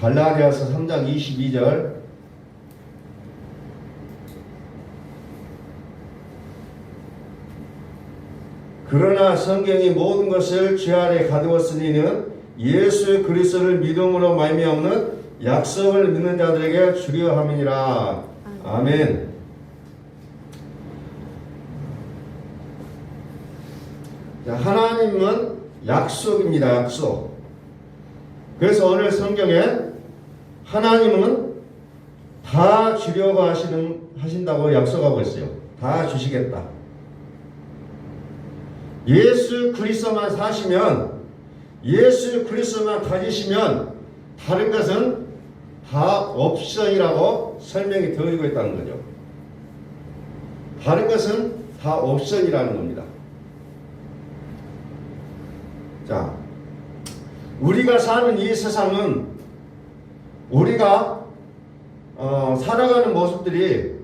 갈라디아서 3장 22절. 그러나 성경이 모든 것을 죄 아래 가두었으니는 예수 그리스도를 믿음으로 말미암는 약속을 믿는 자들에게 주려 함이니라. 아멘. 자, 하나님은 약속입니다. 약속. 그래서 오늘 성경에 하나님은 다 주려고 하신다고 약속하고 있어요. 다 주시겠다. 예수 그리스도만 사시면, 예수 그리스도만 가지시면 다른 것은 다 옵션이라고 설명이 되어지고 있다는 거죠. 다른 것은 다 옵션이라는 겁니다. 자, 우리가 사는 이 세상은 우리가 살아가는 모습들이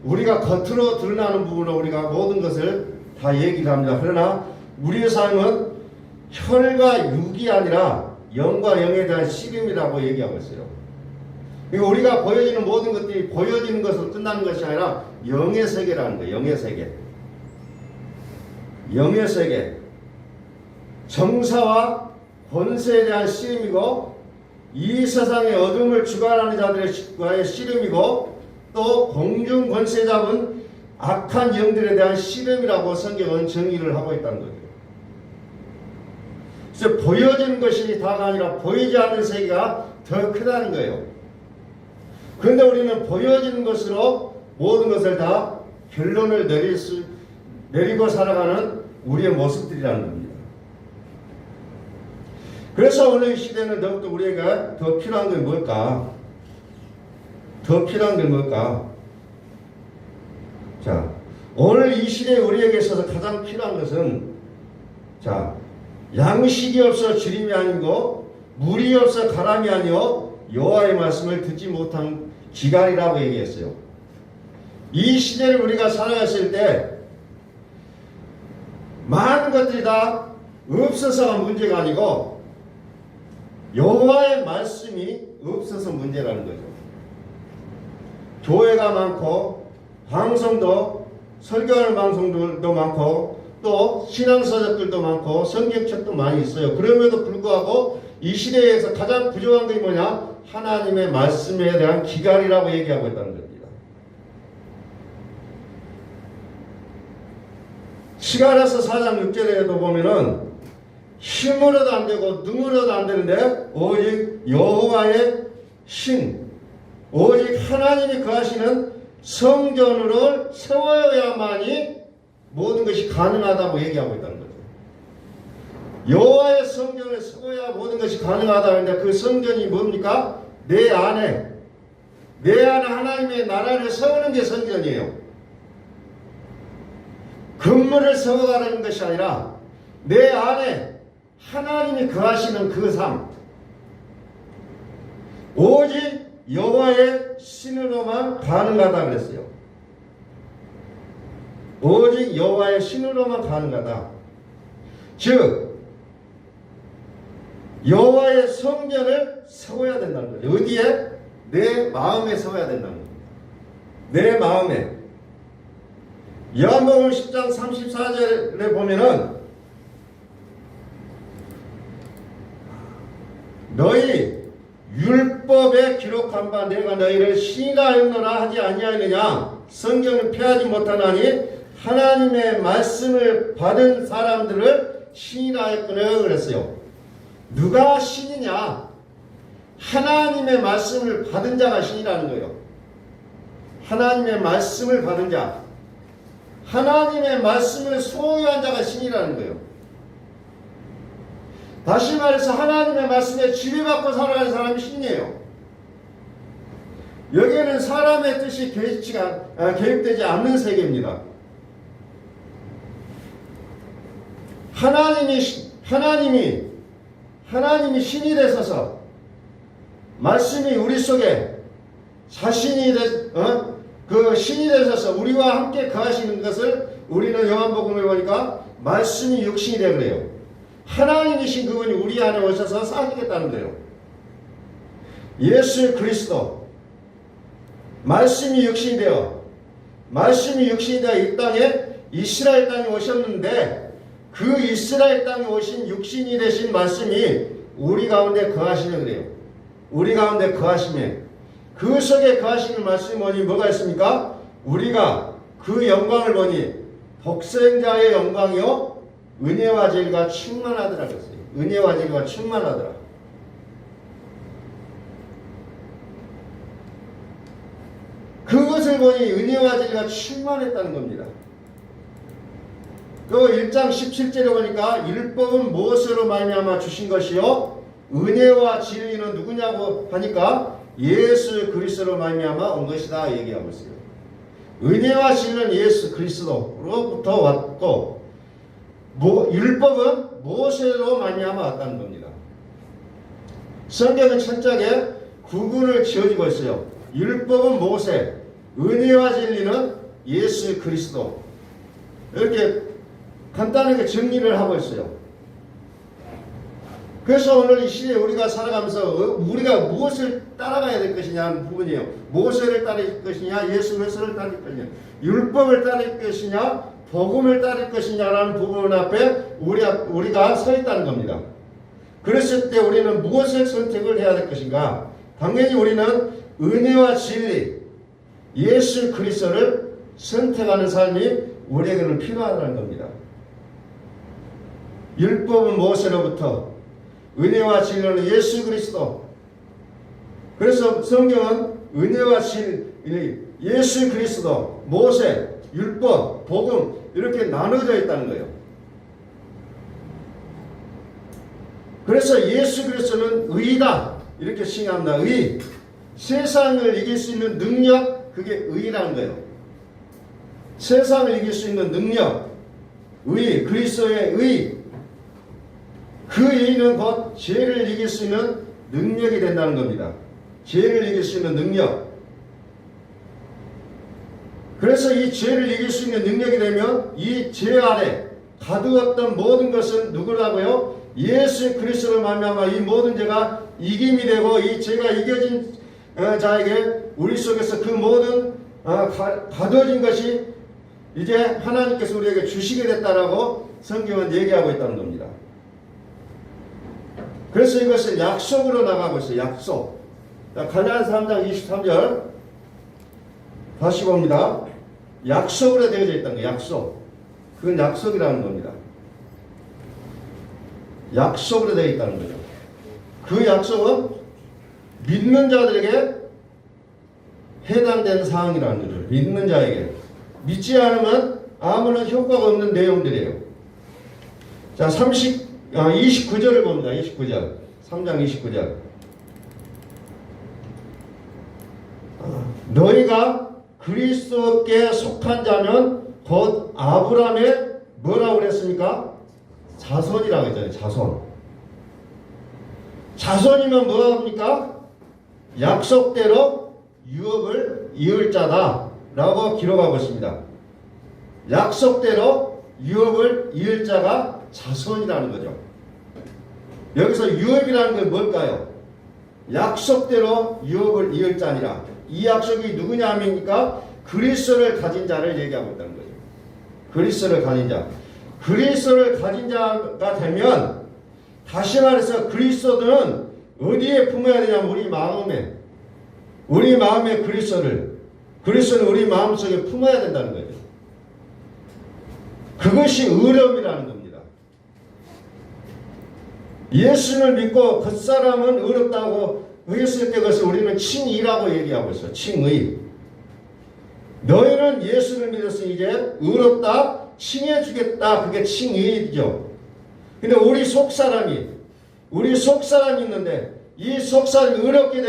우리가 겉으로 드러나는 부분으로 우리가 모든 것을 다 얘기를 합니다. 그러나 우리의 삶은 혈과 육이 아니라 영과 영에 대한 씨름이라고 얘기하고 있어요. 그러니까 우리가 보여지는 모든 것들이 보여지는 것으로 끝나는 것이 아니라 영의 세계라는 거예요. 영의 세계. 영의 세계. 정사와 권세에 대한 씨름이고, 이 세상의 어둠을 주관하는 자들과의 씨름이고, 또 공중 권세 잡은 악한 영들에 대한 씨름이라고 성경은 정의를 하고 있다는 거죠. 그래서 보여지는 것이 다가 아니라 보이지 않는 세계가 더 크다는 거예요. 그런데 우리는 보여지는 것으로 모든 것을 다 결론을 내리고 살아가는 우리의 모습들이라는 겁니다. 그래서 오늘 이 시대는 더욱더 우리가 더 필요한 게 뭘까? 더 필요한 게 뭘까? 자, 오늘 이 시대에 우리에게 있어서 가장 필요한 것은, 자, 양식이 없어 주림이 아니고 물이 없어 가람이 아니요 여호와의 말씀을 듣지 못한 기갈이라고 얘기했어요. 이 시대를 우리가 살아갔을 때 많은 것들이 다 없어서가 문제가 아니고 여호와의 말씀이 없어서 문제라는 거죠. 교회가 많고 방송도 설교하는 방송들도 많고 또 신앙서적들도 많고 성경책도 많이 있어요. 그럼에도 불구하고 이 시대에서 가장 부족한 게 뭐냐? 하나님의 말씀에 대한 기갈이라고 얘기하고 있다는 겁니다. 시가랴서 4장 6절에도 보면은 힘으로도 안 되고 능으로도 안 되는데 오직 여호와의 신, 오직 하나님이 거하시는 성전으로 세워야만이 모든 것이 가능하다고 얘기하고 있다는 거죠. 여호와의 성전을 세워야 모든 것이 가능하다고 하는데 그 성전이 뭡니까? 내 안에 하나님의 나라를 세우는 게 성전이에요. 건물을 세워가는 것이 아니라 내 안에 하나님이 거하시는 그 삶, 오직 여호와의 신으로만 가능하다 그랬어요. 오직 여호와의 신으로만 가능하다. 즉 여호와의 성전을 세워야 된다는 거예요. 어디에? 내 마음에 세워야 된다는 겁니다. 내 마음에. 요한복음 10장 34절에 보면은 너희 율법에 기록한 바 내가 너희를 신이라 했노라 하지 아니하느냐. 성경을 폐하지 못하나니 하나님의 말씀을 받은 사람들을 신이라 했거늘 그랬어요. 누가 신이냐? 하나님의 말씀을 받은 자가 신이라는 거예요. 하나님의 말씀을 받은 자, 하나님의 말씀을 소유한 자가 신이라는 거예요. 다시 말해서 하나님의 말씀에 지배받고 살아가는 사람이 신이에요. 여기에는 사람의 뜻이 개입되지 않는 세계입니다. 하나님이 신이 되셔서 말씀이 우리 속에 자신이 그 신이 되셔서 우리와 함께 거하시는 것을 우리는 요한복음을 보니까 말씀이 육신이 되고 그래요. 하나님이신 그분이 우리 안에 오셔서 사시겠다는 거예요. 예수 그리스도 말씀이 육신이 되어 이 땅에 이스라엘 땅에 오셨는데 그 이스라엘 땅에 오신 육신이 되신 말씀이 우리 가운데 거하시려 그래요. 우리 가운데 거하시며 그 속에 거하시는 말씀이 뭐가 있습니까? 우리가 그 영광을 보니 독생자의 영광이요 은혜와 진리가 충만하더라 그랬어요. 은혜와 진리가 충만하더라. 그것을 보니 은혜와 진리가 충만했다는 겁니다. 그 1장 17절에 보니까 율법은 무엇으로 말미암아 주신 것이요 은혜와 진리는 누구냐고 하니까 예수 그리스도로 말미암아 온 것이다 얘기하고 있어요. 은혜와 진리는 예수 그리스도로부터 왔고 율법은 무엇으로 말미암아 왔다는 겁니다. 성경은 철저하게 구분을 지어주고 있어요. 율법은 모세, 은혜와 진리는 예수 그리스도. 이렇게 간단하게 정리를 하고 있어요. 그래서 오늘 이 시대에 우리가 살아가면서 우리가 무엇을 따라가야 될 것이냐 하는 부분이에요. 모세를 따를 것이냐, 예수 그리스도를 따를 것이냐, 율법을 따를 것이냐, 복음을 따를 것이냐라는 부분 앞에 우리가 서 있다는 겁니다. 그랬을 때 우리는 무엇을 선택을 해야 될 것인가? 당연히 우리는 은혜와 진리, 예수 그리스도를 선택하는 삶이 우리에게는 필요하다는 겁니다. 율법은 모세로부터, 은혜와 진리는 예수 그리스도. 그래서 성경은 은혜와 진리, 예수 그리스도, 모세, 율법, 복음 이렇게 나눠져 있다는 거예요. 그래서 예수 그리스도는 의다 이렇게 칭합니다. 의. 세상을 이길 수 있는 능력, 그게 의라는 거예요. 세상을 이길 수 있는 능력, 의, 그리스도의 의. 그 의는 곧 죄를 이길 수 있는 능력이 된다는 겁니다. 죄를 이길 수 있는 능력. 그래서 이 죄를 이길 수 있는 능력이 되면 이 죄 아래 가두었던 모든 것은 누구라고요? 예수 그리스도로 말미암아 이 모든 죄가 이김이 되고 이 죄가 이겨진 자에게 우리 속에서 그 모든 가둬진 것이 이제 하나님께서 우리에게 주시게 됐다라고 성경은 얘기하고 있다는 겁니다. 그래서 이것은 약속으로 나가고 있어요. 약속. 갈라디아서 3장 23절 다시 봅니다. 약속으로 되어져 있다는 거예요. 약속. 그건 약속이라는 겁니다. 약속으로 되어 있다는 거죠. 그 약속은 믿는 자들에게 해당되는 사항이라는 거죠. 믿는 자에게. 믿지 않으면 아무런 효과가 없는 내용들이에요. 자, 29절을 봅니다. 29절. 3장 29절. 너희가 그리스도께 속한 자면 곧 아브라함의 뭐라고 그랬습니까? 자손이라고 했잖아요. 자손. 자손이면 뭐합니까? 약속대로 유업을 이을 자다 라고 기록하고 있습니다. 약속대로 유업을 이을 자가 자손이라는 거죠. 여기서 유업이라는 건 뭘까요? 약속대로 유업을 이을 자니라. 이 약속이 누구냐 합니까? 그리스도를 가진 자를 얘기하고 있다는 거죠. 그리스도를 가진 자. 그리스도를 가진 자가 되면 다시 말해서 그리스도는 어디에 품어야 되냐면 우리 마음에 그리스도는 우리 마음속에 품어야 된다는 거죠. 그것이 의로움이라는 겁니다. 예수를 믿고 겉사람은 의롭다고 했을 때 그것을 우리는 칭의라고 얘기하고 있어요. 칭의. 너희는 예수를 믿었으니 이제 의롭다, 칭해주겠다. 그게 칭의죠. 근데 우리 속사람이 있는데 이 속사람이 의롭게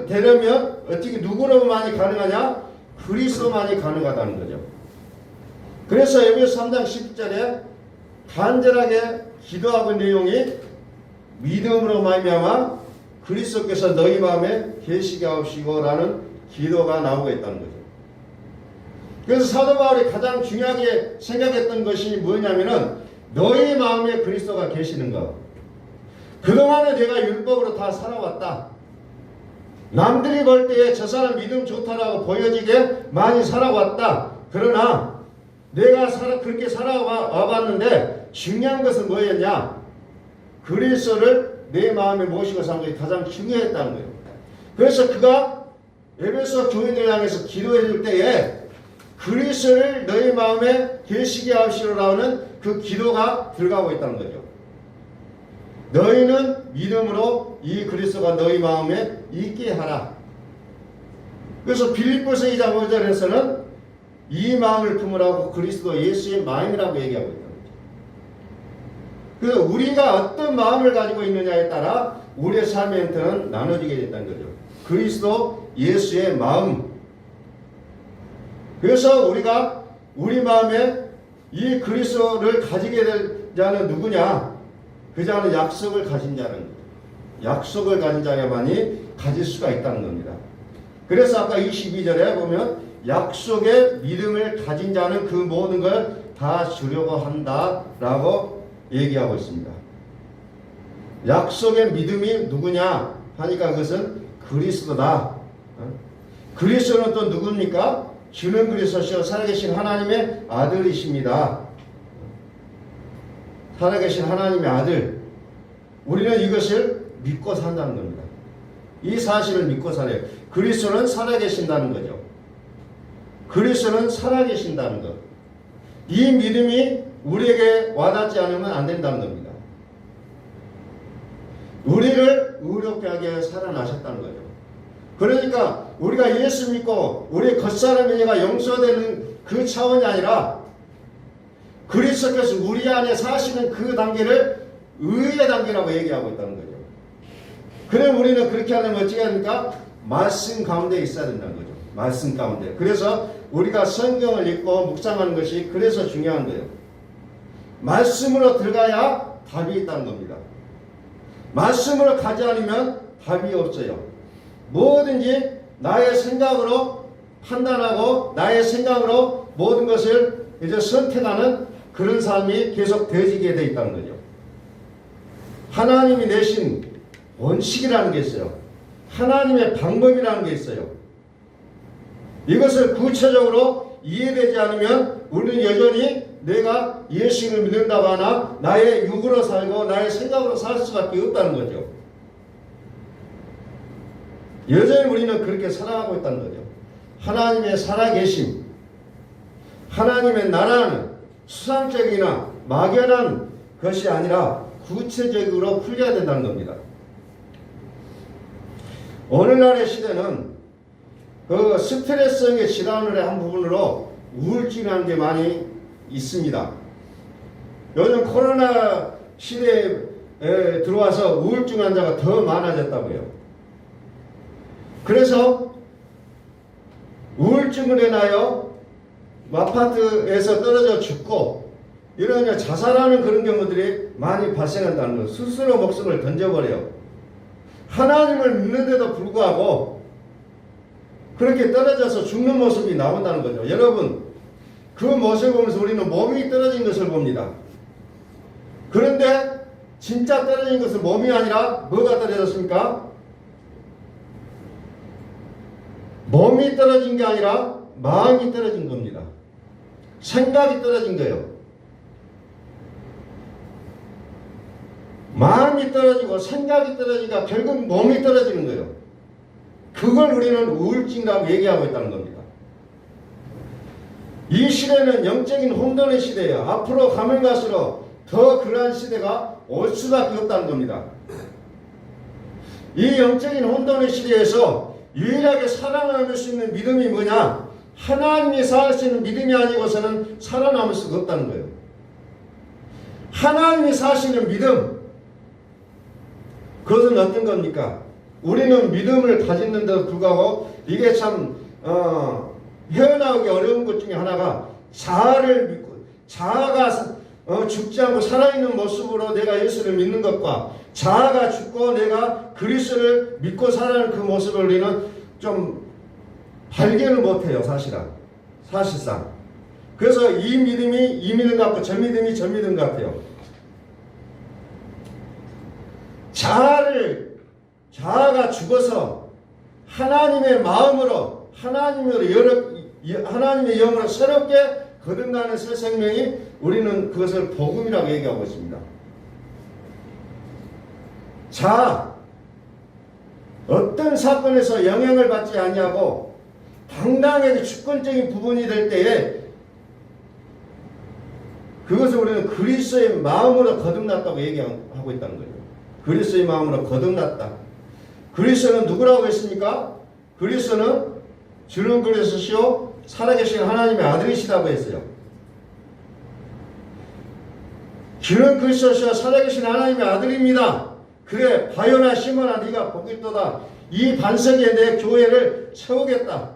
되려면 어떻게 누구로만이 가능하냐? 그리스도만이 가능하다는 거죠. 그래서 에베소 3장 10절에 간절하게 기도하고 있는 내용이 믿음으로 말미암아 그리스도께서 너희 마음에 계시게 하시고라는 기도가 나오고 있다는 거죠. 그래서 사도 바울이 가장 중요하게 생각했던 것이 뭐냐면은 너희 마음에 그리스도가 계시는 것. 그동안에 내가 율법으로 다 살아왔다. 남들이 볼 때에 저 사람 믿음 좋다라고 보여지게 많이 살아왔다. 그러나 내가 그렇게 살아와봤는데 중요한 것은 뭐였냐? 그리스도를 내 마음에 모시고 사는 것이 가장 중요했다는 거예요. 그래서 그가 에베소 교인들 향해서 기도해 줄 때에 그리스도를 너희 마음에 계시게 하시오라는 그 기도가 들어가고 있다는 거죠. 너희는 믿음으로 이 그리스도가 너희 마음에 있게 하라. 그래서 빌립보서 2장 5절에서는 이 마음을 품으라고 그리스도 예수의 마음이라고 얘기하고 있다는 거죠. 그래서 우리가 어떤 마음을 가지고 있느냐에 따라 우리의 삶의 형태는 나눠지게 됐다는 거죠. 그리스도 예수의 마음. 그래서 우리가 우리 마음에 이 그리스도를 가지게 될 자는 누구냐? 그 자는 약속을 가진 자는 거예요. 약속을 가진 자야만이 가질 수가 있다는 겁니다. 그래서 아까 22절에 보면 약속의 믿음을 가진 자는 그 모든 걸 다 주려고 한다라고 얘기하고 있습니다. 약속의 믿음이 누구냐 하니까 그것은 그리스도다. 그리스도는 또 누굽니까? 주는 그리스도시요 살아계신 하나님의 아들이십니다. 살아계신 하나님의 아들. 우리는 이것을 믿고 산다는 겁니다. 이 사실을 믿고 살아요. 그리스도는 살아계신다는 거죠. 그리스도는 살아계신다는 것. 이 믿음이 우리에게 와닿지 않으면 안 된다는 겁니다. 우리를 의롭게 하게 살아나셨다는 거죠. 그러니까 우리가 예수 믿고 우리의 겉사람의 죄가 용서되는 그 차원이 아니라 그리스도께서 우리 안에 사시는 그 단계를 의의 단계라고 얘기하고 있다는 거죠. 그럼 우리는 그렇게 하려면 어떻게 합니까? 말씀 가운데 있어야 된다는 거죠. 말씀 가운데. 그래서 우리가 성경을 읽고 묵상하는 것이 그래서 중요한 거예요. 말씀으로 들어가야 답이 있다는 겁니다. 말씀으로 가지 않으면 답이 없어요. 뭐든지 나의 생각으로 판단하고 나의 생각으로 모든 것을 이제 선택하는 그런 삶이 계속 되어지게 되어 있다는 거죠. 하나님이 내신 원칙이라는 게 있어요. 하나님의 방법이라는 게 있어요. 이것을 구체적으로 이해되지 않으면 우리는 여전히 내가 예수를 믿는다고 하나 나의 육으로 살고 나의 생각으로 살 수밖에 없다는 거죠. 여전히 우리는 그렇게 살아가고 있다는 거죠. 하나님의 살아계심, 하나님의 나라는 수상적이나 막연한 것이 아니라 구체적으로 풀려야 된다는 겁니다. 오늘날의 시대는 그 스트레스성의 질환의 한 부분으로 우울증이라는 게 많이 있습니다. 요즘 코로나 시대에 들어와서 우울증 환자가 더 많아졌다고요. 그래서 우울증을 인하여 아파트에서 떨어져 죽고 이런 자살하는 그런 경우들이 많이 발생한다는 거예요. 스스로 목숨을 던져버려요. 하나님을 믿는데도 불구하고 그렇게 떨어져서 죽는 모습이 나온다는 거죠. 여러분, 그 모습을 보면서 우리는 몸이 떨어진 것을 봅니다. 그런데 진짜 떨어진 것은 몸이 아니라 뭐가 떨어졌습니까? 몸이 떨어진 게 아니라 마음이 떨어진 겁니다. 생각이 떨어진 거예요. 마음이 떨어지고 생각이 떨어지니까 결국 몸이 떨어지는 거예요. 그걸 우리는 우울증이라고 얘기하고 있다는 겁니다. 이 시대는 영적인 혼돈의 시대예요. 앞으로 가면 갈수록 더 그러한 시대가 올 수밖에 없다는 겁니다. 이 영적인 혼돈의 시대에서 유일하게 살아남을 수 있는 믿음이 뭐냐? 하나님이 사시는 믿음이 아니고서는 살아남을 수가 없다는 거예요. 하나님이 사시는 믿음, 그것은 어떤 겁니까? 우리는 믿음을 가졌는데도 불구하고 이게 참 헤어나오기 어려운 것 중에 하나가 자아를 믿고 자아가 죽지 않고 살아있는 모습으로 내가 예수를 믿는 것과 자아가 죽고 내가 그리스도를 믿고 살아가는 그 모습을 우리는 좀 발견을 못해요. 사실상. 그래서 이 믿음이 이 믿음 같고 저 믿음이 저 믿음 같아요. 자아가 죽어서 하나님의 마음으로 하나님의 영으로 새롭게 거듭나는 새 생명이 우리는 그것을 복음이라고 얘기하고 있습니다. 자, 어떤 사건에서 영향을 받지 아니하고 당당하게 주권적인 부분이 될 때에 그것을 우리는 그리스도의 마음으로 거듭났다고 얘기하고 있다는 거예요. 그리스도의 마음으로 거듭났다. 그리스도는 누구라고 했습니까? 그리스도는 주는 그리스도시요 살아계신 하나님의 아들이시다고 했어요. 주는 그리스도시요 살아계신 하나님의 아들입니다. 그래 바요나 시몬아 네가 복이 있도다. 이 반석에 내 교회를 세우겠다.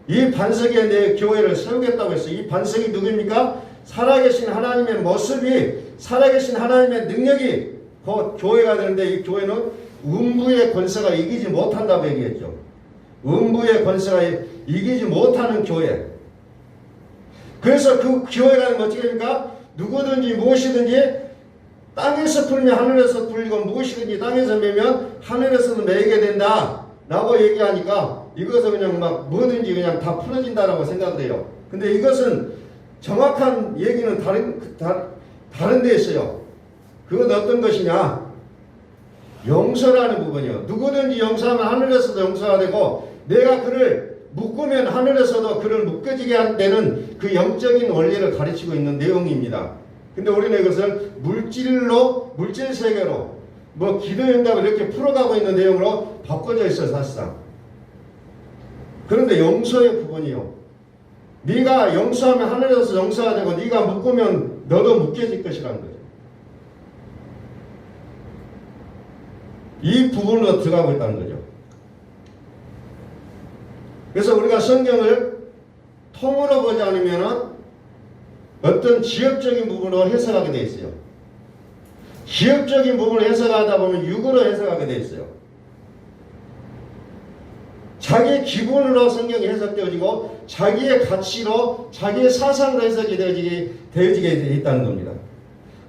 이 반석에 내 교회를 세우겠다고 했어요. 이 반석이 누구입니까? 살아계신 하나님의 모습이 살아계신 하나님의 능력이 곧 교회가 되는데 이 교회는 음부의 권세가 이기지 못한다고 얘기했죠. 음부의 권세가 이기지 못하는 교회. 그래서 그 교회가 되면 어떻게 됩니까? 누구든지 무엇이든지 땅에서 풀면 하늘에서 풀리고 무엇이든지 땅에서 매면 하늘에서도 매게 된다 라고 얘기하니까 이것은 그냥 막 뭐든지 그냥 다 풀어진다라고 생각을 해요. 근데 이것은 정확한 얘기는 다른 데 있어요. 그건 어떤 것이냐? 용서라는 부분이요. 누구든지 용서하면 하늘에서도 용서가 되고 내가 그를 묶으면 하늘에서도 그를 묶어지게 되는 그 영적인 원리를 가르치고 있는 내용입니다. 근데 우리는 이것을 물질 세계로 뭐 기도 응답을 이렇게 풀어가고 있는 내용으로 바꿔져 있어요, 사실상. 그런데 용서의 부분이요. 네가 용서하면 하늘에서 용서가 되고 네가 묶으면 너도 묶여질 것이라는 거죠. 이 부분으로 들어가고 있다는 거죠. 그래서 우리가 성경을 통으로 보지 않으면 어떤 지역적인 부분으로 해석하게 되어 있어요. 지역적인 부분을 해석하다 보면 육으로 해석하게 되어 있어요. 자기의 기분으로 성경이 해석되어지고 자기의 가치로 자기의 사상으로 해석이 되어지게 있다는 겁니다.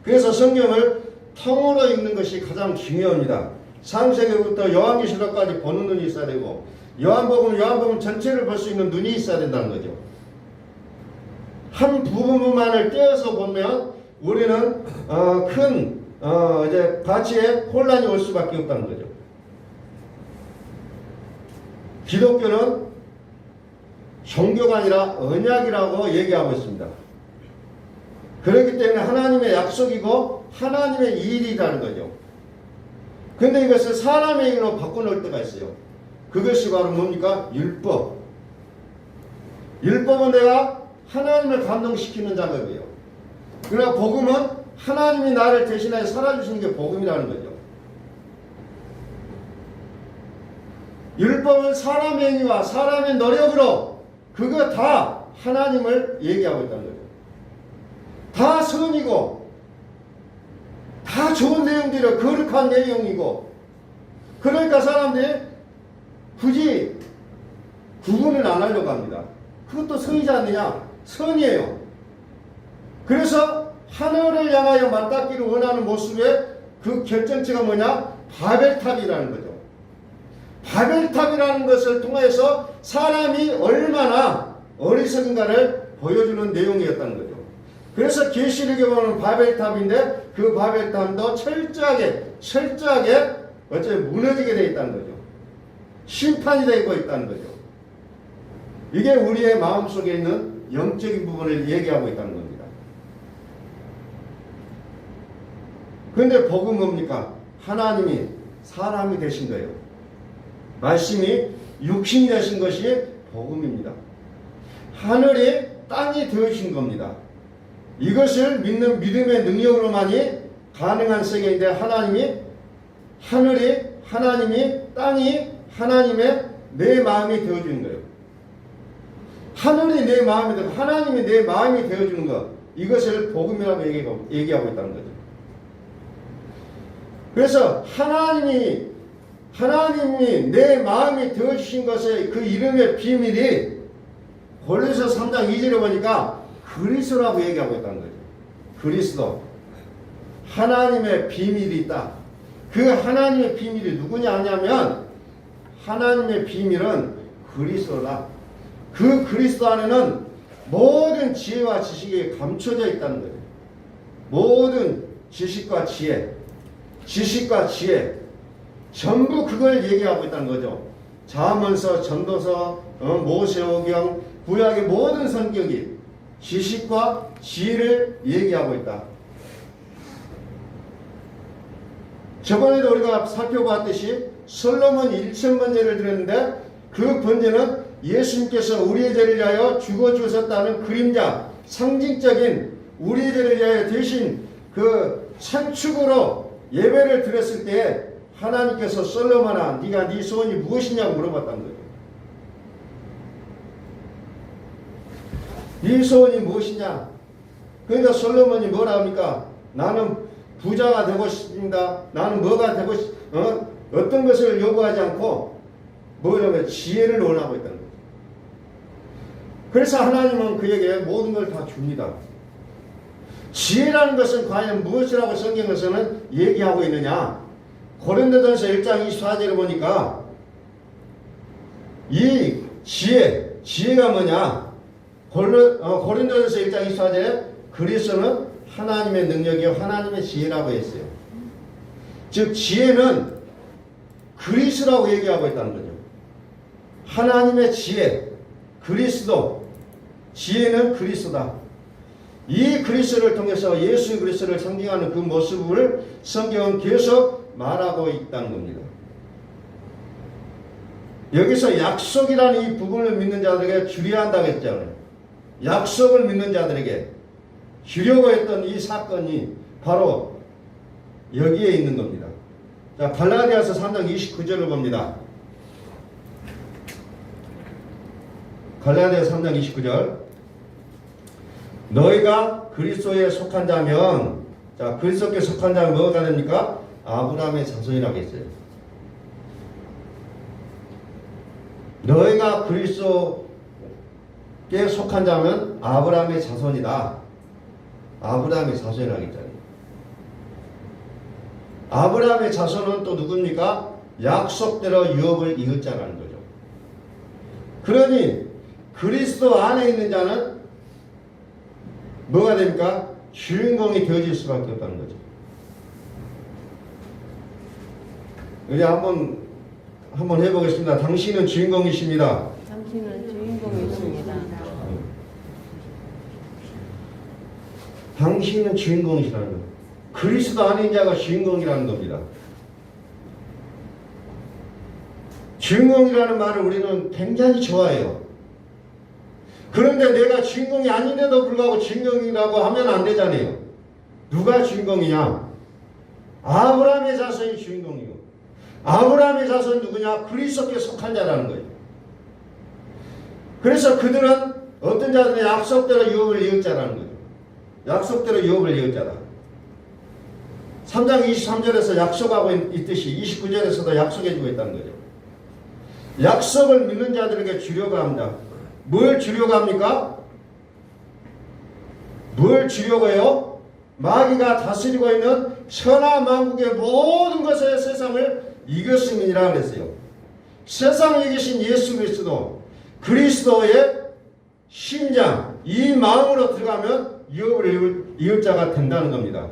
그래서 성경을 통으로 읽는 것이 가장 중요합니다. 창세기부터 요한계시록까지 보는 눈이 있어야 되고 요한복음 전체를 볼 수 있는 눈이 있어야 된다는 거죠. 한 부분만을 떼어서 보면 우리는 이제 가치에 혼란이 올 수밖에 없다는 거죠. 기독교는 종교가 아니라 언약이라고 얘기하고 있습니다. 그렇기 때문에 하나님의 약속이고 하나님의 일이라는 거죠. 그런데 이것을 사람의 일로 바꿔놓을 때가 있어요. 그것이 바로 뭡니까? 율법. 율법은 내가 하나님을 감동시키는 작업이에요. 그러나 복음은 하나님이 나를 대신하여 살아주시는 게 복음이라는 거죠. 율법은 사람의 행위와 사람의 노력으로 그거 다 하나님을 얘기하고 있다는 거죠. 다 선이고 다 좋은 내용들이고 거룩한 내용이고 그러니까 사람들이 굳이 구분을 안 하려고 합니다. 그것도 선이지 않느냐? 선이에요. 그래서 하늘을 향하여 맞닿기를 원하는 모습의 그 결정체가 뭐냐? 바벨탑이라는 거죠. 바벨탑이라는 것을 통해서 사람이 얼마나 어리석은가를 보여주는 내용이었다는 거죠. 그래서 계시록에 보면 바벨탑인데 그 바벨탑도 철저하게 어째 무너지게 되어 있다는 거죠. 심판이 되고 있다는 거죠. 이게 우리의 마음속에 있는 영적인 부분을 얘기하고 있다는 겁니다. 그런데 복음은 뭡니까? 하나님이 사람이 되신 거예요. 말씀이 육신이 되신 것이 복음입니다. 하늘이 땅이 되어주신 겁니다. 이것을 믿는 믿음의 능력으로만이 가능한 세계인데 하나님이 땅이 하나님의 내 마음이 되어주는 거예요. 하늘이 내 마음이 되고 하나님이 내 마음이 되어주는 것, 이것을 복음이라고 얘기하고 있다는 거죠. 그래서 하나님이 내 마음이 되어주신 것의 그 이름의 비밀이 골로새서 3장 2절에 보니까 그리스도라고 얘기하고 있다는 거죠. 그리스도. 하나님의 비밀이 있다. 그 하나님의 비밀이 누구냐 하냐면 하나님의 비밀은 그리스도다. 그 그리스도 안에는 모든 지혜와 지식이 감춰져 있다는 거예요. 모든 지식과 지혜, 전부 그걸 얘기하고 있다는 거죠. 잠언서, 전도서, 모세오경, 구약의 모든 성경이 지식과 지혜를 얘기하고 있다. 저번에도 우리가 살펴봤듯이 솔로몬 1000번제를 드렸는데 그 번제는 예수님께서 우리의 죄를 위하여 죽어 주셨다는 그림자, 상징적인 우리의 죄를 위하여 대신 그 산축으로 예배를 드렸을 때 하나님께서 솔로몬아 네가 네 소원이 무엇이냐고 물어봤다는 거예요. 네 소원이 무엇이냐? 그러니까 솔로몬이 뭐라 합니까? 나는 부자가 되고 싶습니다. 나는 뭐가 되고 어떤 것을 요구하지 않고 뭐냐면 지혜를 원하고 있다는 거예요. 그래서 하나님은 그에게 모든 걸 다 줍니다. 지혜라는 것은 과연 무엇이라고 성경에서는 얘기하고 있느냐? 고린도전서 1장 24절을 보니까 이 지혜가 뭐냐? 고린도전서 1장 24절에 그리스도는 하나님의 능력이요 하나님의 지혜라고 했어요. 즉 지혜는 그리스도라고 얘기하고 있다는 거죠. 하나님의 지혜, 그리스도, 지혜는 그리스도다. 이 그리스도를 통해서 예수 그리스도를 상징하는 그 모습을 성경은 계속 말하고 있다는 겁니다. 여기서 약속이라는 이 부분을 믿는 자들에게 주려야 한다고 했잖아요. 약속을 믿는 자들에게 주려고 했던 이 사건이 바로 여기에 있는 겁니다. 자, 갈라디아서 3장 29절을 봅니다. 갈라디아서 3장 29절. 너희가 그리스도에 속한 자면, 자, 그리스도께 속한 자면 뭐가 됩니까? 아브라함의 자손이라고 했어요. 너희가 그리스도께 속한 자면 아브라함의 자손이다. 아브라함의 자손이라고 했잖아요. 아브라함의 자손은 또 누굽니까? 약속대로 유업을 이을 자라는 거죠. 그러니 그리스도 안에 있는 자는 뭐가 됩니까? 주인공이 되어질 수밖에 없다는 거죠. 이제 한번 해보겠습니다. 당신은 주인공이십니다. 당신은 주인공이십니다. 당신은 주인공이시라는 거예요. 그리스도 안에 있는 자가 주인공이라는 겁니다. 주인공이라는 말을 우리는 굉장히 좋아해요. 그런데 내가 주인공이 아닌데도 불구하고 주인공이라고 하면 안 되잖아요. 누가 주인공이냐? 아브라함의 자손이 주인공이고, 아브라함의 자손 누구냐? 그리스도께 속한 자라는 거예요. 그래서 그들은 어떤 자들은 약속대로 유업을 이을 자라는 거예요. 약속대로 유업을 이을 자다. 3장 23절에서 약속하고 있듯이 29절에서도 약속해주고 있다는 거죠. 약속을 믿는 자들에게 주려고 합니다. 뭘 주려고 합니까? 뭘 주려고 해요? 마귀가 다스리고 있는 천하만국의 모든 것의 세상을 이겼음이니라 그랬어요. 세상을 이기신 예수 그리스도의 심장, 이 마음으로 들어가면 유업을 이을 자가 된다는 겁니다.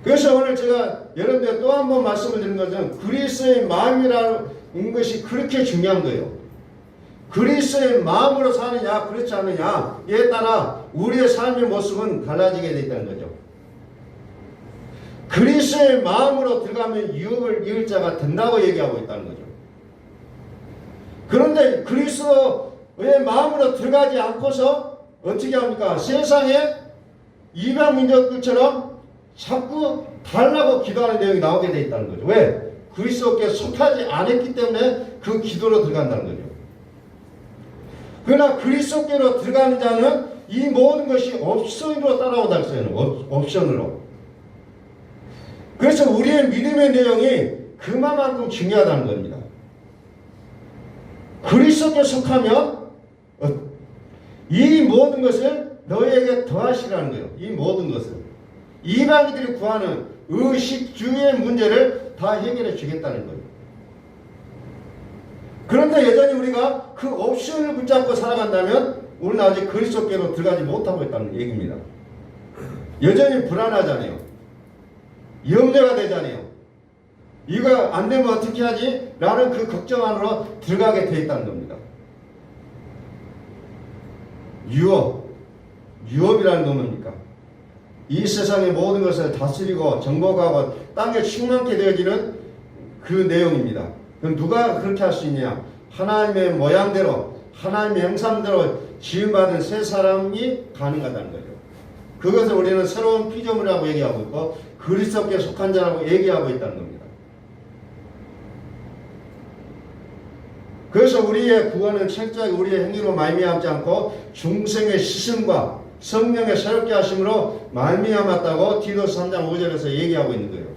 그래서 오늘 제가 여러분들 또 한 번 말씀을 드린 것은 그리스도의 마음이라는 것이 그렇게 중요한 거예요. 그리스도의 마음으로 사느냐 그렇지 않느냐에 따라 우리의 삶의 모습은 달라지게 되어 있다는 거죠. 그리스도의 마음으로 들어가면 유업을 이을 자가 된다고 얘기하고 있다는 거죠. 그런데 그리스도의 마음으로 들어가지 않고서 어떻게 합니까? 세상에 이방 민족들처럼 자꾸 달라고 기도하는 내용이 나오게 되어 있다는 거죠. 왜? 그리스도께 속하지 않았기 때문에 그 기도로 들어간다는 거죠. 그러나 그리스도께로 들어가는 자는 이 모든 것이 옵션으로 따라오다 했어요. 옵션으로. 그래서 우리의 믿음의 내용이 그만큼 중요하다는 겁니다. 그리스도께 속하면 이 모든 것을 너에게 더하시라는 거예요. 이 모든 것을. 이방인들이 구하는 의식 주의 문제를 다 해결해 주겠다는 거예요. 그런데 여전히 우리가 그 옵션을 붙잡고 살아간다면 우리는 아직 그리스도께로 들어가지 못하고 있다는 얘기입니다. 여전히 불안하잖아요. 염려가 되잖아요. 이거 안 되면 어떻게 하지? 라는 그 걱정 안으로 들어가게 돼 있다는 겁니다. 유업이라는 건 뭡니까? 이 세상의 모든 것을 다스리고 정복하고 땅에 충만케 되어지는 그 내용입니다. 그럼 누가 그렇게 할 수 있냐? 하나님의 모양대로 하나님의 형상대로 지음받은 새 사람이 가능하다는 거죠. 그것을 우리는 새로운 피조물이라고 얘기하고 있고 그리스도께 속한 자라고 얘기하고 있다는 겁니다. 그래서 우리의 구원은 철저하게 우리의 행위로 말미암지 않고 중생의 시슴과 성령의 새롭게 하심으로 말미암았다고 디도서 3장 5절에서 얘기하고 있는 거예요.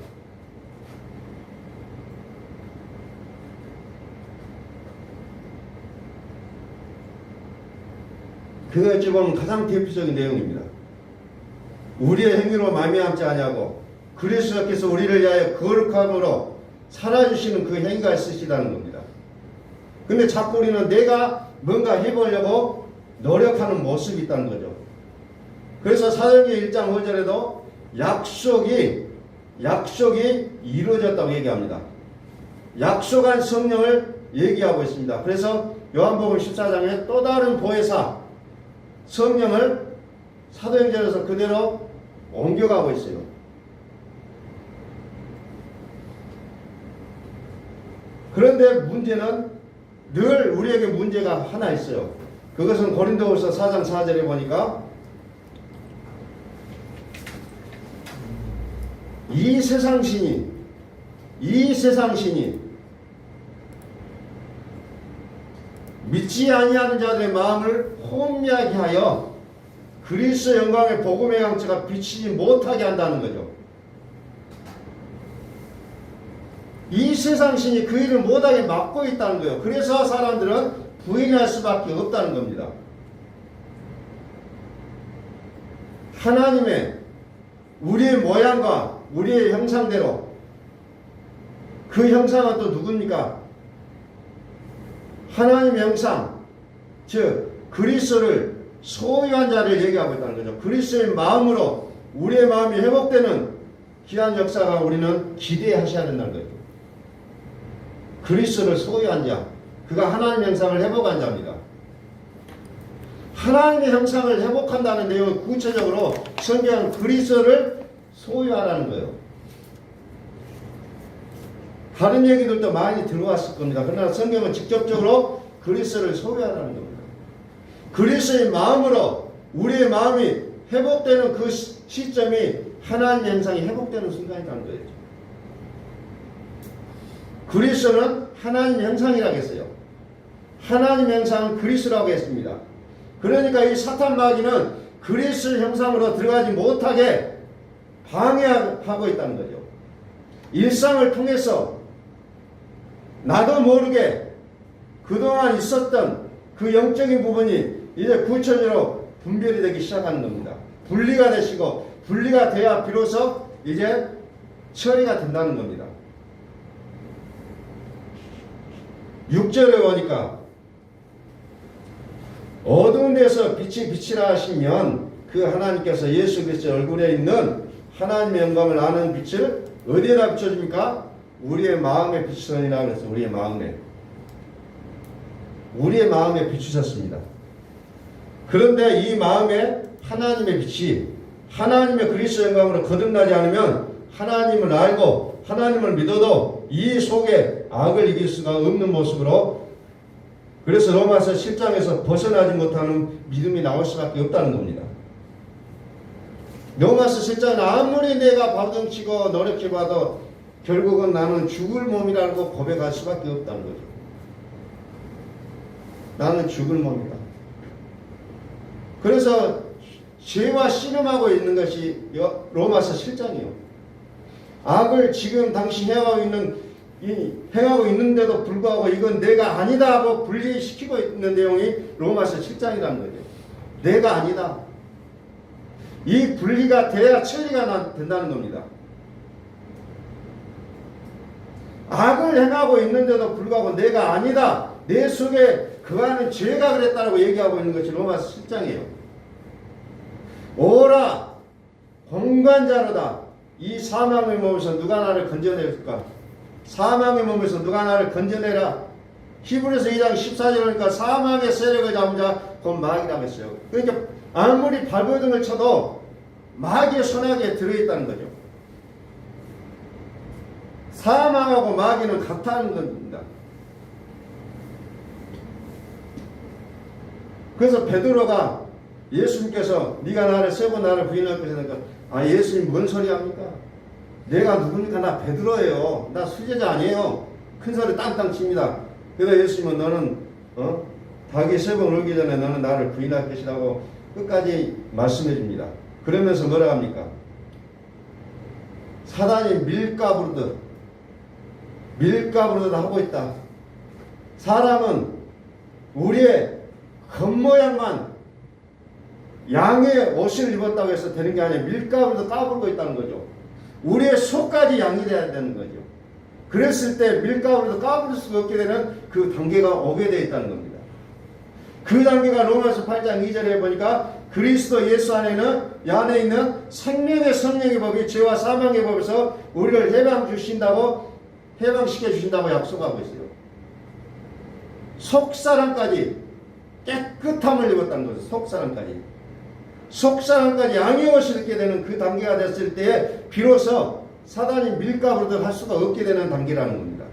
그거 어찌 보면 가장 대표적인 내용입니다. 우리의 행위로 말미암지 아니하고 그리스도께서 우리를 위하여 거룩함으로 살아주시는 그 행위가 있으시다는 겁니다. 근데 자꾸 우리는 내가 뭔가 해보려고 노력하는 모습이 있다는 거죠. 그래서 사도행전 1장 5절에도 약속이 이루어졌다고 얘기합니다. 약속한 성령을 얘기하고 있습니다. 그래서 요한복음 14장에 또 다른 보혜사 성령을 사도행전에서 그대로 옮겨가고 있어요. 그런데 문제는 늘 우리에게 문제가 하나 있어요. 그것은 고린도후서 4장 4절에 보니까 이 세상 신이 믿지 아니하는 자들의 마음을 혼미하게 하여 그리스도 영광의 복음의 양처가 비치지 못하게 한다는 거죠. 이 세상 신이 그 일을 못하게 막고 있다는 거예요. 그래서 사람들은 부인할 수밖에 없다는 겁니다. 하나님의 우리의 모양과 우리의 형상대로, 그 형상은 또 누굽니까? 하나님의 형상, 즉 그리스도를 소유한 자를 얘기하고 있다는 거죠. 그리스도의 마음으로 우리의 마음이 회복되는 귀한 역사가 우리는 기대하셔야 된다는 거죠. 그리스도를 소유한 자, 그가 하나님의 형상을 회복한 자입니다. 하나님의 형상을 회복한다는 내용을 구체적으로 성경은 그리스도를 소유하라는 거예요. 다른 얘기들도 많이 들어왔을 겁니다. 그러나 성경은 직접적으로 그리스도를 소유하라는 겁니다. 그리스도의 마음으로 우리의 마음이 회복되는 그 시점이 하나님의 형상이 회복되는 순간이라는 거예요. 그리스도는 하나님의 형상이라고 했어요. 하나님의 형상은 그리스도라고 했습니다. 그러니까 이 사탄 마귀는 그리스도 형상으로 들어가지 못하게 방해하고 있다는 거죠. 일상을 통해서 나도 모르게 그동안 있었던 그 영적인 부분이 이제 구체적으로 분별이 되기 시작하는 겁니다. 분리가 되시고 분리가 돼야 비로소 이제 처리가 된다는 겁니다. 6절에 보니까 어두운 데서 빛이 빛이라 하시면 그 하나님께서 예수 그리스도의 얼굴에 있는 하나님의 영광을 아는 빛을 어디에다 비춰줍니까? 우리의 마음에 비추선이라고 그랬어요. 우리의 마음에 비추셨습니다. 그런데 이 마음에 하나님의 빛이 하나님의 그리스도 영광으로 거듭나지 않으면 하나님을 알고 하나님을 믿어도 이 속에 악을 이길 수가 없는 모습으로, 그래서 로마서 7장에서 벗어나지 못하는 믿음이 나올 수밖에 없다는 겁니다. 로마서 7장은 아무리 내가 발등치고 노력해봐도 결국은 나는 죽을 몸이라고 고백할 수밖에 없다는 거죠. 나는 죽을 몸이다. 그래서 죄와 씨름하고 있는 것이 로마서 7장이요. 악을 지금 당시 행하고 있는데도 불구하고 이건 내가 아니다 하고 분리시키고 있는 내용이 로마서 7장이라는 거죠. 내가 아니다. 이 분리가 돼야 처리가 된다는 겁니다. 악을 행하고 있는데도 불구하고 내가 아니다 내 속에 그하는 죄가 그랬다고 얘기하고 있는 것이 로마서 7장이에요. 오라 공관자로다. 이 사망의 몸에서 누가 나를 건져낼까? 사망의 몸에서 누가 나를 건져내라. 히브리서 2장 14절 보니까 사망의 세력을 잡은 자 곧 마귀라고 했어요. 그러니까 아무리 발버둥을 쳐도 마귀의 손아귀에 들어있다는 거죠. 사망하고 마귀는 같다는 겁니다. 그래서 베드로가 예수님께서 네가 나를 세 번 나를 부인할 것이니까 아 예수님 뭔 소리 합니까? 내가 누굽니까? 나 베드로예요. 나 수제자 아니에요. 큰 소리 땅땅 칩니다. 그래서 예수님은 너는 닭이 세 번 울기 전에 너는 나를 부인할 것이라고 끝까지 말씀해 줍니다. 그러면서 뭐라 합니까? 사단이 밀가부르듯 하고 있다. 사람은 우리의 겉모양만 양의 옷을 입었다고 해서 되는 게 아니라 밀가부르듯 까불고 있다는 거죠. 우리의 속까지 양이 돼야 되는 거죠. 그랬을 때 밀가부르듯 까부를 수가 없게 되는 그 단계가 오게 되어 있다는 겁니다. 그 단계가 로마서 8장 2절에 보니까 그리스도 예수 안에 있는 생명의 성령의 법이 죄와 사망의 법에서 우리를 해방시켜 주신다고 약속하고 있어요. 속사람까지 깨끗함을 입었다는 거죠. 속사람까지 양의 옷을 입게 되는 그 단계가 됐을 때에 비로소 사단이 밀가부르듯 할 수가 없게 되는 단계라는 겁니다.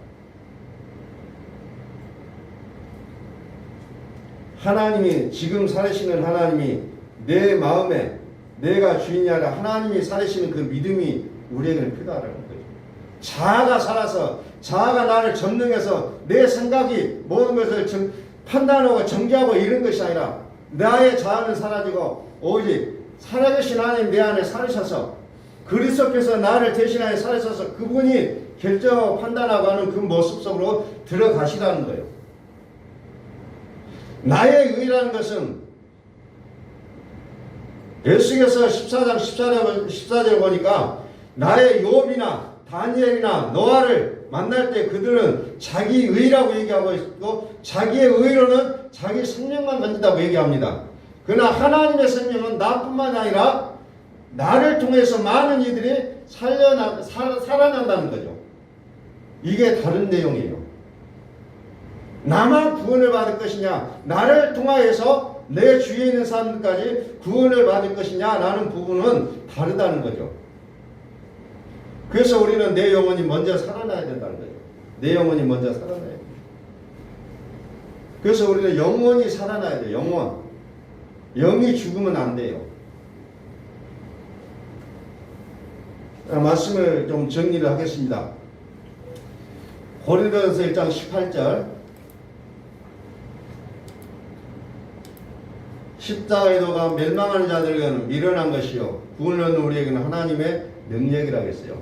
하나님이 지금 살으시는 하나님이 내 마음에 내가 주인이 아니라 하나님이 살으시는 그 믿음이 우리에게는 필요하다는 거죠. 자아가 살아서 자아가 나를 점령해서 내 생각이 모든 것을 판단하고 정죄하고 이런 것이 아니라 나의 자아는 사라지고 오직 살아계신 하나님 내 안에 살으셔서 그리스도께서 나를 대신하여 살으셔서 그분이 결정하고 판단하고 하는 그 모습 속으로 들어가시라는 거예요. 나의 의라는 것은 에스겔서 14장 14절 보니까 나의 욥이나 다니엘이나 노아를 만날 때 그들은 자기 의라고 얘기하고 있고 자기의 의로는 자기 생명만 건진다고 얘기합니다. 그러나 하나님의 생명은 나뿐만 아니라 나를 통해서 많은 이들이 살아난다는 거죠. 이게 다른 내용이에요. 나만 구원을 받을 것이냐, 나를 통하여서 내 주위에 있는 사람들까지 구원을 받을 것이냐 라는 부분은 다르다는 거죠. 그래서 우리는 내 영혼이 먼저 살아나야 된다는 거예요. 내 영혼이 먼저 살아나야 돼요. 그래서 우리는 영혼이 살아나야 돼요. 영혼. 영이 죽으면 안 돼요. 말씀을 좀 정리를 하겠습니다. 고린도전서 1장 18절 십자가에도가 멸망하는 자들에게는 미련한 것이요 구원을 얻는 우리에게는 하나님의 능력이라고 했어요.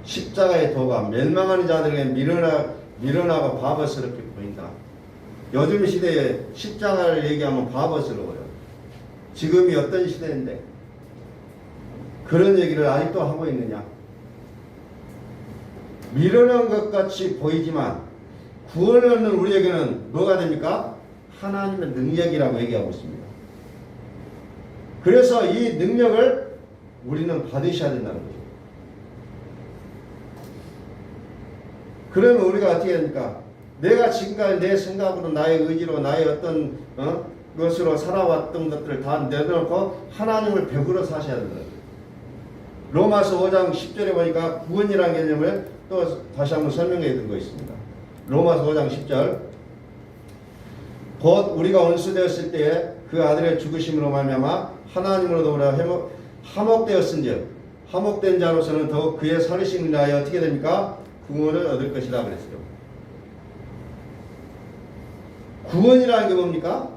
십자가의 도가 멸망하는 자들에게 미련하고 바보스럽게 보인다. 요즘 시대에 십자가를 얘기하면 바보스러워요. 지금이 어떤 시대인데 그런 얘기를 아직도 하고 있느냐? 미련한 것 같이 보이지만 구원을 얻는 우리에게는 뭐가 됩니까? 하나님의 능력이라고 얘기하고 있습니다. 그래서 이 능력을 우리는 받으셔야 된다는 거죠. 그러면 우리가 어떻게 됩니까? 내가 지금까지 내 생각으로 나의 의지로 나의 어떤 것으로 살아왔던 것들을 다 내려놓고 하나님을 배우러 사셔야 된다. 로마서 5장 10절에 보니까 구원이라는 개념을 또 다시 한번 설명해 드린 거 있습니다. 로마서 5장 10절 곧 우리가 원수되었을 때에 그 아들의 죽으심으로 말미암아 하나님으로도 우리가 화목되었은즉 화목된 자로서는 더욱 그의 살으심을 인하여 어떻게 됩니까? 구원을 얻을 것이라 그랬어요. 구원이라는 게 뭡니까?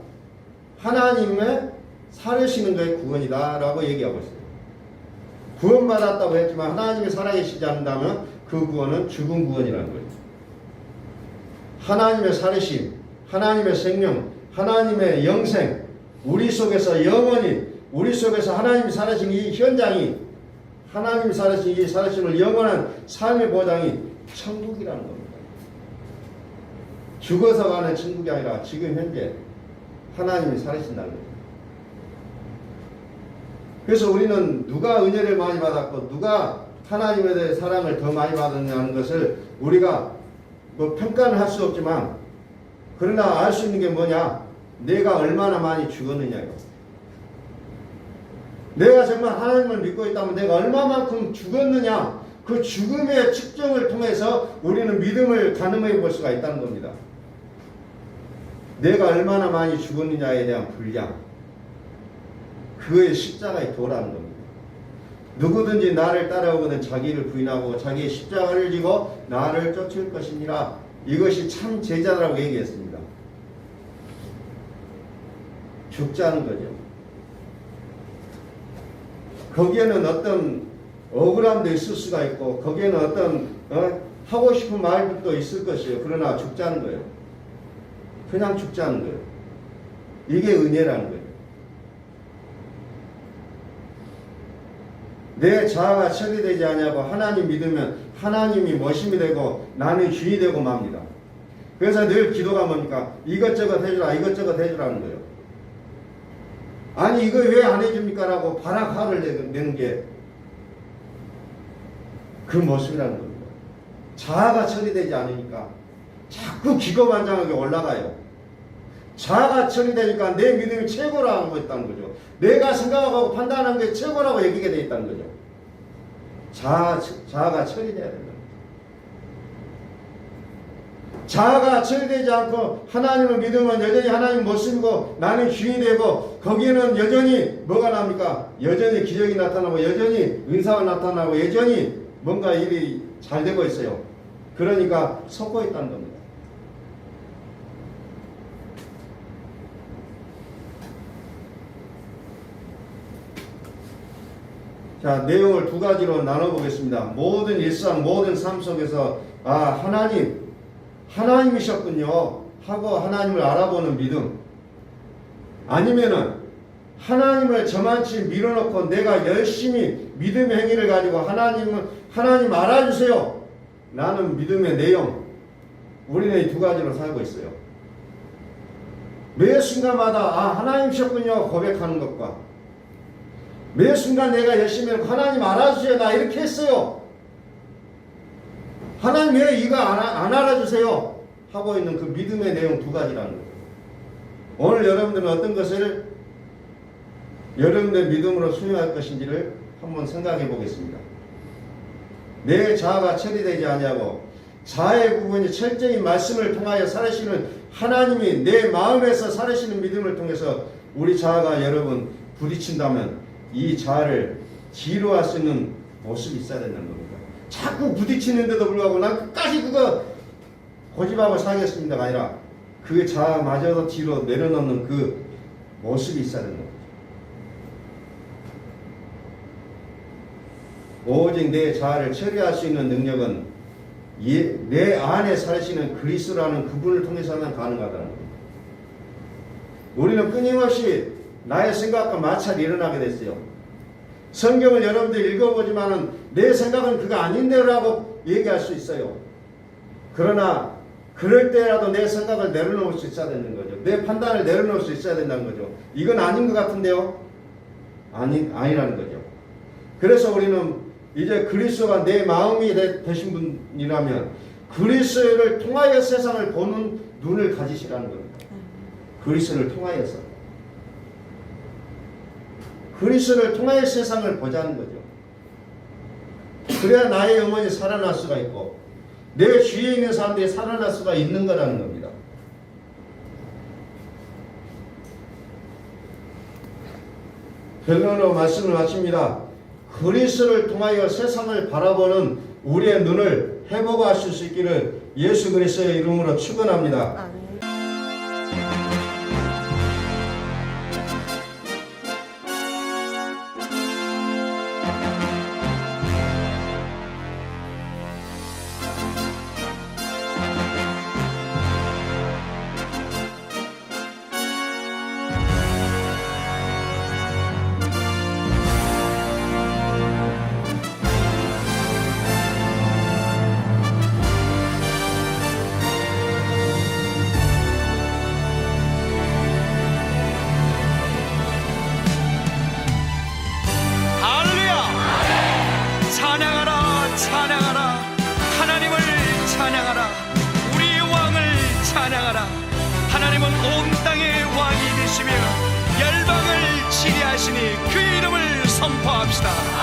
하나님의 살으시는 것이 구원이다 라고 얘기하고 있어요. 구원받았다고 했지만 하나님이 살아계시지 않는다면 그 구원은 죽은 구원이라는 거예요. 하나님의 살으심, 하나님의 생명, 하나님의 영생, 우리 속에서 영원히 우리 속에서 하나님이 살으신 이 현장이 하나님이 살으신 이 살으심을 영원한 삶의 보장이 천국이라는 겁니다. 죽어서 가는 천국이 아니라 지금 현재 하나님이 살아신다는 거죠. 그래서 우리는 누가 은혜를 많이 받았고 누가 하나님에 대해 사랑을 더 많이 받았냐는 것을 우리가 뭐 평가는 할 수 없지만 그러나 알 수 있는 게 뭐냐? 내가 얼마나 많이 죽었느냐요. 내가 정말 하나님을 믿고 있다면 내가 얼마만큼 죽었느냐, 그 죽음의 측정을 통해서 우리는 믿음을 가늠해 볼 수가 있다는 겁니다. 내가 얼마나 많이 죽었느냐에 대한 분량, 그의 십자가의 도라는 겁니다. 누구든지 나를 따라오거든 자기를 부인하고 자기의 십자가를 지고 나를 쫓을 것이니라. 이것이 참 제자라고 얘기했습니다. 죽자는 거죠. 거기에는 어떤 억울함도 있을 수가 있고 거기에는 어떤 하고 싶은 말도 있을 것이에요. 그러나 죽자는 거예요. 그냥 죽자는 거예요. 이게 은혜라는 거예요. 내 자아가 처리되지 않냐고 하나님 믿으면 하나님이 머심이 되고 나는 주인이 되고 맙니다. 그래서 늘 기도가 뭡니까? 이것저것 해주라, 이것저것 해주라는 거예요. 아니 이거 왜 안 해줍니까? 라고 발악화를 내는 게 그 모습이라는 겁니다. 자아가 처리되지 않으니까 자꾸 기고만장하게 올라가요. 자아가 처리되니까 내 믿음이 최고라고 했다는 거죠. 내가 생각하고 판단하는 게 최고라고 여기게 되어 있다는 거죠. 자아가 처리돼야 된다. 자아가 처리되지 않고 하나님을 믿으면 여전히 하나님 모습이고 나는 주인이 되고 거기에는 여전히 뭐가 납니까? 여전히 기적이 나타나고 여전히 은사가 나타나고 여전히 뭔가 일이 잘 되고 있어요. 그러니까 섞고 있다는 겁니다. 자, 내용을 두 가지로 나눠보겠습니다. 모든 일상, 모든 삶 속에서 하나님이셨군요 하고 하나님을 알아보는 믿음, 아니면은 하나님을 저만치 밀어놓고 내가 열심히 믿음의 행위를 가지고 하나님 알아주세요 라는 믿음의 내용, 우리는 이 두 가지로 살고 있어요. 매 순간마다 하나님이셨군요 고백하는 것과 매 순간 내가 열심히 하고 하나님 알아주세요 나 이렇게 했어요, 하나님 왜 이거 안 알아주세요 하고 있는 그 믿음의 내용 두 가지라는 거예요. 오늘 여러분들은 어떤 것을 여러분들의 믿음으로 수용할 것인지를 한번 생각해 보겠습니다. 내 자아가 처리되지 아니하고 자아의 부분이 철저히 말씀을 통하여 살아시는 하나님이 내 마음에서 살아시는 믿음을 통해서 우리 자아가 여러분 부딪힌다면 이 자아를 지루할 수 있는 모습이 있어야 된다는 겁니다. 자꾸 부딪히는데도 불구하고 난 끝까지 그거 고집하고 살겠습니다가 아니라 그 자아마저도 뒤로 내려놓는 그 모습이 있어야 된다. 오직 내 자아를 처리할 수 있는 능력은 내 안에 사시는 그리스도라는 그분을 통해서만 가능하다는 겁니다. 우리는 끊임없이 나의 생각과 마찰이 일어나게 됐어요. 성경을 여러분들 읽어보지만은 내 생각은 그거 아닌데라고 얘기할 수 있어요. 그러나 그럴 때라도 내 생각을 내려놓을 수 있어야 되는 거죠. 내 판단을 내려놓을 수 있어야 된다는 거죠. 이건 아닌 것 같은데요? 아니라는 거죠. 그래서 우리는 이제 그리스도가 내 마음이 되신 분이라면 그리스도를 통하여 세상을 보는 눈을 가지시라는 겁니다. 그리스도를 통하여서. 그리스도를 통하여 세상을 보자는 거죠. 그래야 나의 영혼이 살아날 수가 있고 내 주위에 있는 사람들이 살아날 수가 있는 거라는 겁니다. 결론으로 말씀을 마칩니다. 그리스도를 통하여 세상을 바라보는 우리의 눈을 회복하실 수 있기를 예수 그리스도의 이름으로 축원합니다. 아멘. 하나님은 온 땅의 왕이 되시며 열방을 치리하시니 그 이름을 선포합시다.